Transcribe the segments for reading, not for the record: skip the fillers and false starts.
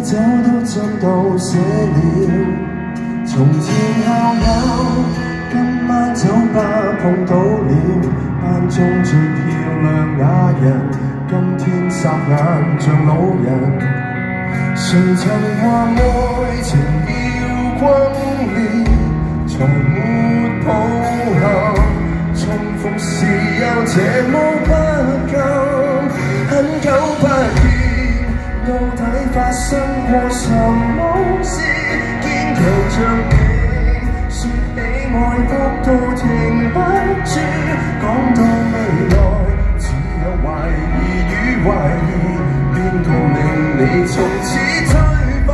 酒都醉到死了。從前校友，今晚酒吧碰到了，班中最漂亮那人，今天霎眼像老人。誰曾話愛情要轟烈，從沒抱憾，重逢時又這麼不甘，很久不見，到底發生過什麼事？堅強像你，說起愛哭都停不住，講到未來只有懷疑與懷疑，邊個令你從此推翻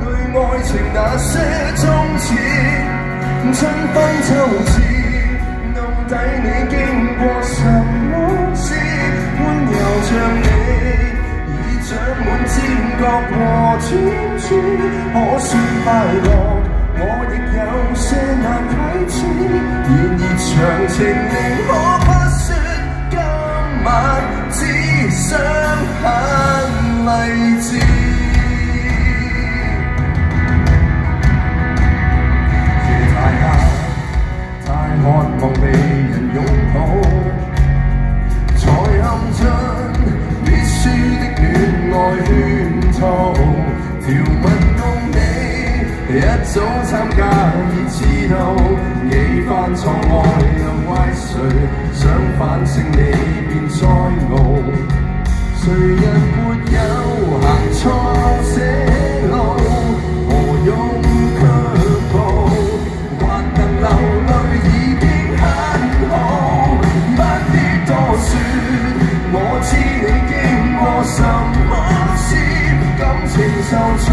對愛情那些宗旨？春分秋至，到底你經過什麼事？溫柔像你，已長滿尖角和尖刺。可說快樂，我亦有些難啟齒。然而詳情寧可不說，今晚只想很勵志。渴望被人擁抱，才陷進必輸的戀愛圈套。條文共你一早參加已知道，幾番錯愛又怪誰？想反勝你便再傲，誰人沒有行錯這路？何用卻步？還能流淚已經很好，不必多說。我知你經過什麼事，感情受挫。